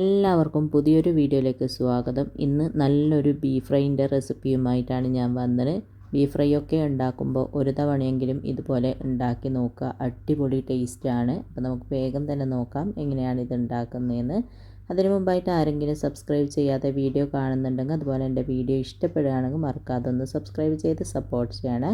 എല്ലാവർക്കും പുതിയൊരു വീഡിയോയിലേക്ക് സ്വാഗതം. ഇന്ന് നല്ലൊരു ബീഫ് ഫ്രൈൻ്റെ റെസിപ്പിയുമായിട്ടാണ് ഞാൻ വന്നത്. ബീഫ് ഫ്രൈ ഒക്കെ ഉണ്ടാക്കുമ്പോൾ ഒരു തവണയെങ്കിലും ഇതുപോലെ ഉണ്ടാക്കി നോക്കുക. അടിപൊളി ടേസ്റ്റാണ്. അപ്പോൾ നമുക്ക് വേഗം തന്നെ നോക്കാം എങ്ങനെയാണ് ഇത് ഉണ്ടാക്കുന്നതെന്ന്. അതിനു മുമ്പായിട്ട് ആരെങ്കിലും സബ്സ്ക്രൈബ് ചെയ്യാതെ വീഡിയോ കാണുന്നുണ്ടെങ്കിൽ അതുപോലെ എൻ്റെ വീഡിയോ ഇഷ്ടപ്പെടുകയാണെങ്കിൽ മറക്കാതെ ഒന്ന് സബ്സ്ക്രൈബ് ചെയ്ത് സപ്പോർട്ട് ചെയ്യണേ.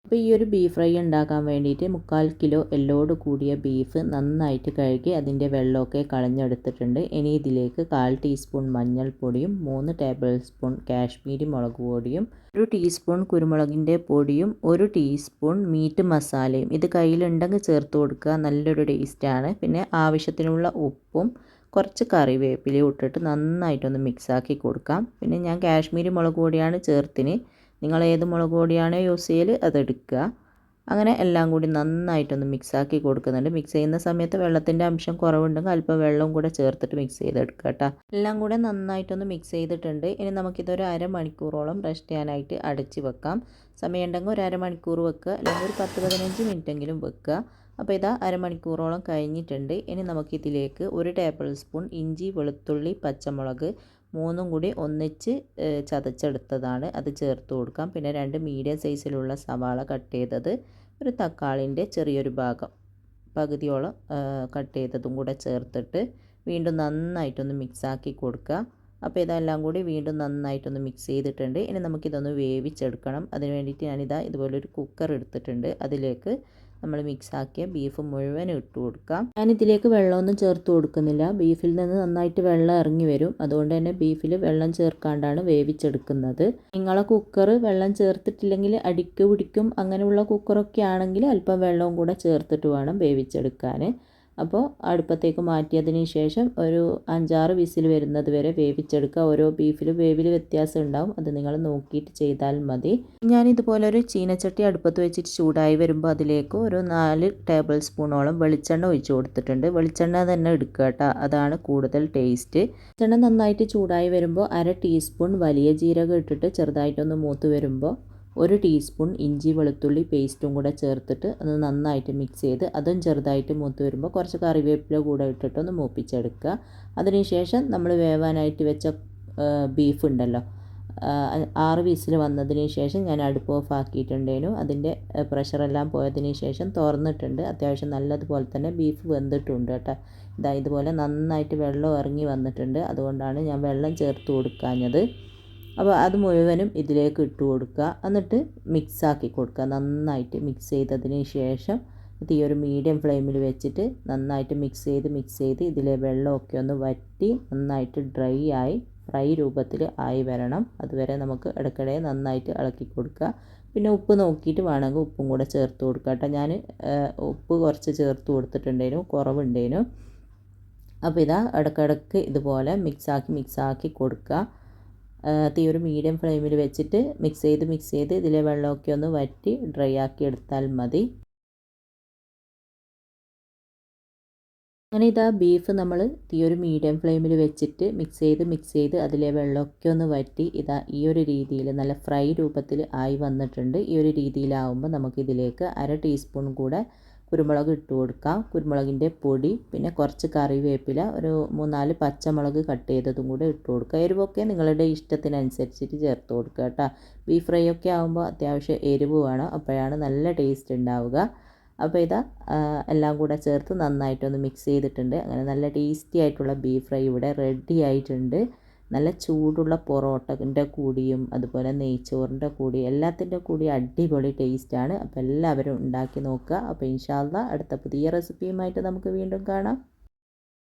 അപ്പോൾ ഈ ഒരു ബീഫ് ഫ്രൈ ഉണ്ടാക്കാൻ വേണ്ടിയിട്ട് 3/4 കിലോ എല്ലോട് കൂടിയ ബീഫ് നന്നായിട്ട് കഴുകി അതിൻ്റെ വെള്ളമൊക്കെ കളഞ്ഞെടുത്തിട്ടുണ്ട്. ഇനി ഇതിലേക്ക് 1/4 ടീസ്പൂൺ മഞ്ഞൾപ്പൊടിയും 3 ടേബിൾ സ്പൂൺ കാശ്മീരി മുളക് പൊടിയും 1 ടീസ്പൂൺ കുരുമുളകിൻ്റെ പൊടിയും 1 ടീസ്പൂൺ മീറ്റ് മസാലയും ഇത് കയ്യിലുണ്ടെങ്കിൽ ചേർത്ത് കൊടുക്കുക. നല്ലൊരു ടേസ്റ്റാണ്. പിന്നെ ആവശ്യത്തിനുള്ള ഉപ്പും കുറച്ച് കറിവേപ്പിലയും ഇട്ടിട്ട് നന്നായിട്ടൊന്ന് മിക്സാക്കി കൊടുക്കാം. പിന്നെ ഞാൻ കാശ്മീരി മുളക് പൊടിയാണ് ചേർത്തിന്. നിങ്ങൾ ഏത് മുളക് പൊടിയാണോ യൂസ് ചെയ്യൽ അതെടുക്കുക. അങ്ങനെ എല്ലാം കൂടി നന്നായിട്ടൊന്ന് മിക്സാക്കി കൊടുക്കുന്നുണ്ട്. മിക്സ് ചെയ്യുന്ന സമയത്ത് വെള്ളത്തിൻ്റെ അംശം കുറവുണ്ടെങ്കിൽ അല്പം വെള്ളം കൂടെ ചേർത്തിട്ട് മിക്സ് ചെയ്തെടുക്കുക കേട്ടോ. എല്ലാം കൂടെ നന്നായിട്ടൊന്ന് മിക്സ് ചെയ്തിട്ടുണ്ട്. ഇനി നമുക്കിതൊരു അരമണിക്കൂറോളം റെസ്റ്റ് ചെയ്യാനായിട്ട് അടച്ച് വെക്കാം. സമയമുണ്ടെങ്കിൽ ഒരു അരമണിക്കൂർ വെക്കുക, അല്ലെങ്കിൽ ഒരു 10-15 മിനിറ്റെങ്കിലും വെക്കുക. അപ്പോൾ ഇതാ അരമണിക്കൂറോളം കഴിഞ്ഞിട്ടുണ്ട്. ഇനി നമുക്കിതിലേക്ക് 1 ടേബിൾ സ്പൂൺ ഇഞ്ചി, വെളുത്തുള്ളി, പച്ചമുളക് മൂന്നും കൂടി ഒന്നിച്ച് ചതച്ചെടുത്തതാണ്, അത് ചേർത്ത് കൊടുക്കാം. പിന്നെ 2 മീഡിയം സൈസിലുള്ള സവാള കട്ട് ചെയ്തത്, ഒരു തക്കാളിൻ്റെ ചെറിയൊരു ഭാഗം പകുതിയോളം കട്ട് ചെയ്തതും കൂടെ ചേർത്തിട്ട് വീണ്ടും നന്നായിട്ടൊന്ന് മിക്സാക്കി കൊടുക്കുക. അപ്പോൾ ഇതെല്ലാം കൂടി വീണ്ടും നന്നായിട്ടൊന്ന് മിക്സ് ചെയ്തിട്ടുണ്ട്. ഇനി നമുക്കിതൊന്ന് വേവിച്ചെടുക്കണം. അതിന് വേണ്ടിയിട്ട് ഞാനിതാ ഇതുപോലൊരു കുക്കർ എടുത്തിട്ടുണ്ട്. അതിലേക്ക് നമ്മൾ മിക്സാക്കിയ ബീഫ് മുഴുവൻ ഇട്ട് കൊടുക്കാം. ഞാനിതിലേക്ക് വെള്ളമൊന്നും ചേർത്ത് കൊടുക്കുന്നില്ല. ബീഫിൽ നിന്ന് നന്നായിട്ട് വെള്ളം ഇറങ്ങി വരും. അതുകൊണ്ട് തന്നെ ബീഫിൽ വെള്ളം ചേർക്കാണ്ടാണ് വേവിച്ചെടുക്കുന്നത്. നിങ്ങളെ കുക്കർ വെള്ളം ചേർത്തിട്ടില്ലെങ്കിൽ അടിക്ക് പിടിക്കും. അങ്ങനെയുള്ള കുക്കറൊക്കെ ആണെങ്കിൽ അല്പം വെള്ളവും കൂടെ ചേർത്തിട്ട് വേണം വേവിച്ചെടുക്കാൻ. അപ്പോൾ അടുപ്പത്തേക്ക് മാറ്റിയതിന് ശേഷം ഒരു 5-6 വിസിൽ വരുന്നത് വരെ വേവിച്ചെടുക്കുക. ഓരോ ബീഫിലും വേവിൽ വ്യത്യാസം ഉണ്ടാവും. അത് നിങ്ങൾ നോക്കിയിട്ട് ചെയ്താൽ മതി. ഞാനിതുപോലെ ഒരു ചീനച്ചട്ടി അടുപ്പത്ത് വെച്ചിട്ട് ചൂടായി വരുമ്പോൾ അതിലേക്ക് ഒരു 4 ടേബിൾ സ്പൂണോളം വെളിച്ചെണ്ണ ഒഴിച്ച് കൊടുത്തിട്ടുണ്ട്. വെളിച്ചെണ്ണ തന്നെ എടുക്കുക കേട്ടോ, അതാണ് കൂടുതൽ ടേസ്റ്റ്. വെളിച്ചെണ്ണ നന്നായിട്ട് ചൂടായി വരുമ്പോൾ 1/2 ടീസ്പൂൺ വലിയ ജീരകം ഇട്ടിട്ട് ചെറുതായിട്ടൊന്ന് മൂത്ത് വരുമ്പോൾ 1 ടീസ്പൂൺ ഇഞ്ചി വെളുത്തുള്ളി പേസ്റ്റും കൂടെ ചേർത്തിട്ട് അത് നന്നായിട്ട് മിക്സ് ചെയ്ത് അതും ചെറുതായിട്ട് മൂത്ത് വരുമ്പോൾ കുറച്ച് കറിവേപ്പില കൂടെ ഇട്ടിട്ടൊന്ന് മൂപ്പിച്ചെടുക്കുക. അതിനുശേഷം നമ്മൾ വേവാനായിട്ട് വെച്ച ബീഫ് ഉണ്ടല്ലോ, 6 വിസിൽ വന്നതിന് ശേഷം ഞാൻ അടുപ്പ് ഓഫ് ആക്കിയിട്ടുണ്ടേനു. അതിൻ്റെ പ്രഷറെല്ലാം പോയതിന് ശേഷം തുറന്നിട്ടുണ്ട്. അത്യാവശ്യം നല്ലതുപോലെ തന്നെ ബീഫ് വെന്തിട്ടുണ്ട് കേട്ടോ. ഇതുപോലെ നന്നായിട്ട് വെള്ളം ഇറങ്ങി വന്നിട്ടുണ്ട്. അതുകൊണ്ടാണ് ഞാൻ വെള്ളം ചേർത്ത് കൊടുക്കാഞ്ഞത്. അപ്പോൾ അത് മുഴുവനും ഇതിലേക്ക് ഇട്ട് കൊടുക്കുക. എന്നിട്ട് മിക്സാക്കി കൊടുക്കുക. നന്നായിട്ട് മിക്സ് ചെയ്തതിന് ശേഷം തീ ഒരു മീഡിയം ഫ്ലെയിമിൽ വെച്ചിട്ട് നന്നായിട്ട് മിക്സ് ചെയ്ത് ഇതിലെ വെള്ളമൊക്കെ ഒന്ന് വറ്റി നന്നായിട്ട് ഡ്രൈ ആയി ഫ്രൈ രൂപത്തിൽ ആയി വരണം. അതുവരെ നമുക്ക് ഇടയ്ക്കിടെ നന്നായിട്ട് ഇളക്കി കൊടുക്കുക. പിന്നെ ഉപ്പ് നോക്കിയിട്ട് വേണമെങ്കിൽ ഉപ്പും കൂടെ ചേർത്ത് കൊടുക്കുക കേട്ടോ. ഞാൻ ഉപ്പ് കുറച്ച് ചേർത്ത് കൊടുത്തിട്ടുണ്ടേനു, കുറവുണ്ടേനു. അപ്പോൾ ഇതാ ഇടയ്ക്കിടയ്ക്ക് ഇതുപോലെ മിക്സാക്കി കൊടുക്കുക. തീ ഒരു മീഡിയം ഫ്ലെയിമിൽ വെച്ചിട്ട് മിക്സ് ചെയ്ത് ഇതിലെ വെള്ളമൊക്കെ ഒന്ന് വറ്റി ഡ്രൈ ആക്കി എടുത്താൽ മതി. അങ്ങനെ ഇതാ ബീഫ് നമ്മൾ തീ ഒരു മീഡിയം ഫ്ലെയിമിൽ വെച്ചിട്ട് മിക്സ് ചെയ്ത് അതിലെ വെള്ളമൊക്കെ ഒന്ന് വറ്റി ഇതാ ഈ ഒരു രീതിയിൽ നല്ല ഫ്രൈ രൂപത്തിൽ ആയി വന്നിട്ടുണ്ട്. ഈ ഒരു രീതിയിലാവുമ്പോൾ നമുക്കിതിലേക്ക് 1/2 ടീസ്പൂൺ കൂടെ കുരുമുളക് ഇട്ട് കൊടുക്കാം. കുരുമുളകിൻ്റെ പൊടി, പിന്നെ കുറച്ച് കറിവേപ്പില, ഒരു 3-4 പച്ചമുളക് കട്ട് ചെയ്തതും കൂടെ ഇട്ട് കൊടുക്കുക. എരിവൊക്കെ നിങ്ങളുടെ ഇഷ്ടത്തിനനുസരിച്ചിട്ട് ചേർത്ത് കൊടുക്കുക കേട്ടോ. ബീഫ് ഫ്രൈ ഒക്കെ ആകുമ്പോൾ അത്യാവശ്യം എരിവ് വേണം, അപ്പോഴാണ് നല്ല ടേസ്റ്റ് ഉണ്ടാവുക. അപ്പോൾ ഇതാ എല്ലാം കൂടെ ചേർത്ത് നന്നായിട്ടൊന്ന് മിക്സ് ചെയ്തിട്ടുണ്ട്. അങ്ങനെ നല്ല ടേസ്റ്റി ആയിട്ടുള്ള ബീഫ് ഫ്രൈ ഇവിടെ റെഡി ആയിട്ടുണ്ട്. നല്ല ചൂടുള്ള പൊറോട്ടൻ്റെ കൂടിയും അതുപോലെ നെയ്ച്ചോറിൻ്റെ കൂടി എല്ലാത്തിൻ്റെ കൂടി അടിപൊളി ടേസ്റ്റാണ്. അപ്പോൾ എല്ലാവരും ഉണ്ടാക്കി നോക്കുക. അപ്പോൾ ഇൻഷാ അല്ലാഹ് അടുത്ത പുതിയ റെസിപ്പിയുമായിട്ട് നമുക്ക് വീണ്ടും കാണാം.